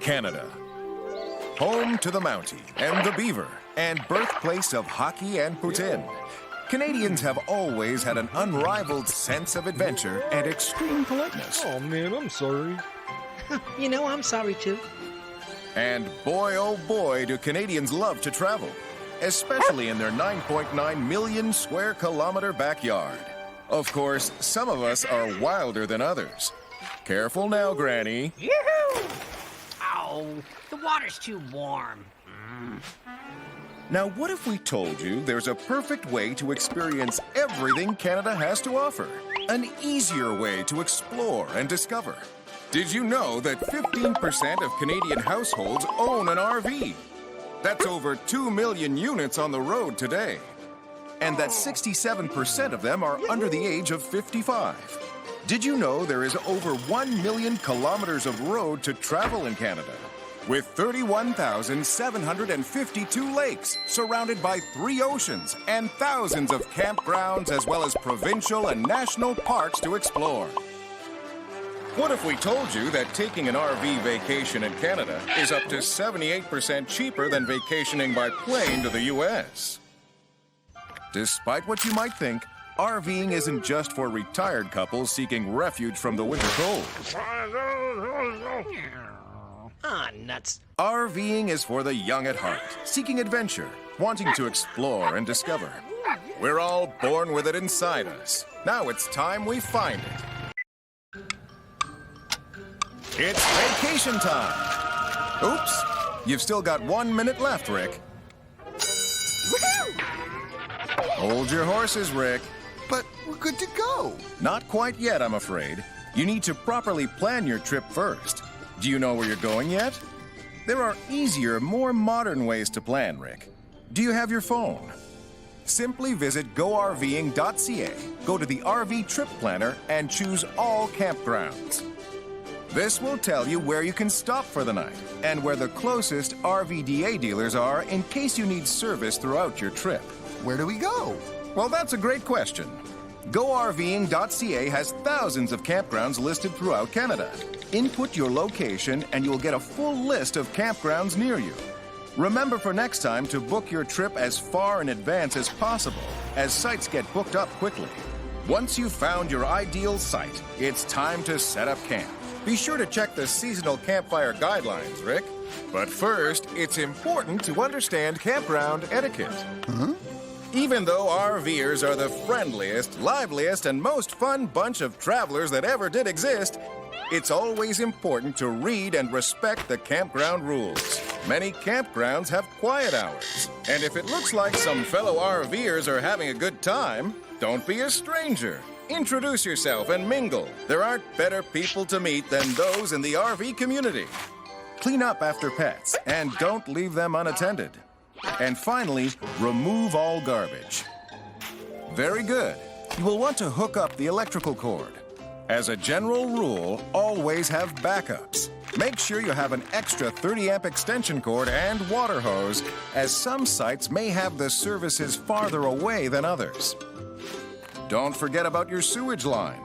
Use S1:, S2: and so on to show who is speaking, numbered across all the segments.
S1: Canada. Home to the Mountie and the Beaver, and birthplace of hockey and poutine. Canadians have always had an unrivaled sense of adventure and extreme politeness.
S2: Oh, man, I'm sorry.
S3: You know, I'm sorry, too.
S1: And boy, oh boy, do Canadians love to travel, especially in their 9.9 million square kilometer backyard. Of course, some of us are wilder than others. Careful now, Granny.
S4: Yoo-hoo! Ow, the water's too warm.
S1: Now, what if we told you there's a perfect way to experience everything Canada has to offer? An easier way to explore and discover. Did you know that 15% of Canadian households own an RV? That's over 2 million units on the road today. And that 67% of them are under the age of 55. Did you know there is over 1 million kilometers of road to travel in Canada? With 31,752 lakes, surrounded by 3 oceans, and thousands of campgrounds as well as provincial and national parks to explore. What if we told you that taking an RV vacation in Canada is up to 78% cheaper than vacationing by plane to the U.S.? Despite what you might think, RVing isn't just for retired couples seeking refuge from the winter cold.
S3: Ah, nuts.
S1: RVing is for the young at heart, seeking adventure, wanting to explore and discover. We're all born with it inside us. Now it's time we find it. It's vacation time. Oops, you've still got 1 minute left, Rick. Hold your horses, Rick.
S5: But we're good to go.
S1: Not quite yet, I'm afraid. You need to properly plan your trip first. Do you know where you're going yet? There are easier, more modern ways to plan, Rick. Do you have your phone? Simply visit GoRVing.ca, go to the RV Trip Planner, and choose all campgrounds. This will tell you where you can stop for the night and where the closest RVDA dealers are in case you need service throughout your trip.
S5: Where do we go?
S1: Well, that's a great question. GoRVing.ca has thousands of campgrounds listed throughout Canada. Input your location and you'll get a full list of campgrounds near you. Remember for next time to book your trip as far in advance as possible, as sites get booked up quickly. Once you've found your ideal site, it's time to set up camp. Be sure to check the seasonal campfire guidelines, Rick. But first, it's important to understand campground etiquette. Even though RVers are the friendliest, liveliest, and most fun bunch of travelers that ever did exist, it's always important to read and respect the campground rules. Many campgrounds have quiet hours. And if it looks like some fellow RVers are having a good time, don't be a stranger. Introduce yourself and mingle. There aren't better people to meet than those in the RV community. Clean up after pets and don't leave them unattended. And finally, remove all garbage. Very good. You will want to hook up the electrical cord. As a general rule, always have backups. Make sure you have an extra 30-amp extension cord and water hose, as some sites may have the services farther away than others. Don't forget about your sewage line.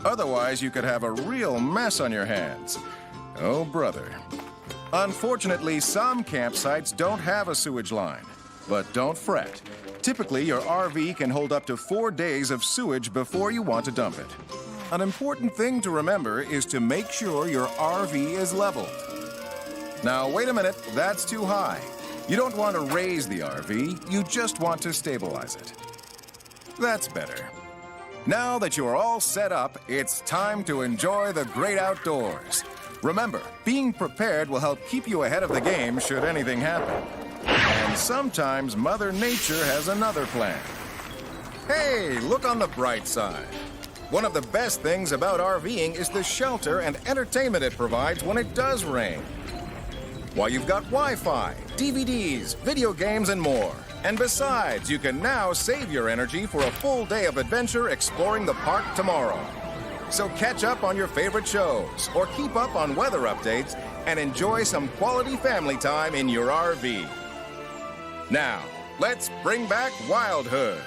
S1: Otherwise, you could have a real mess on your hands. Oh, brother. Unfortunately, some campsites don't have a sewage line. But don't fret. Typically, your RV can hold up to 4 days of sewage before you want to dump it. An important thing to remember is to make sure your RV is leveled. Now, wait a minute, that's too high. You don't want to raise the RV, you just want to stabilize it. That's better. Now that you're all set up, it's time to enjoy the great outdoors. Remember, being prepared will help keep you ahead of the game should anything happen. And sometimes Mother Nature has another plan. Hey, look on the bright side. One of the best things about RVing is the shelter and entertainment it provides when it does rain. Why, you've got Wi-Fi, DVDs, video games, and more. And besides, you can now save your energy for a full day of adventure exploring the park tomorrow. So catch up on your favorite shows or keep up on weather updates and enjoy some quality family time in your RV. Now, let's bring back Wildhood.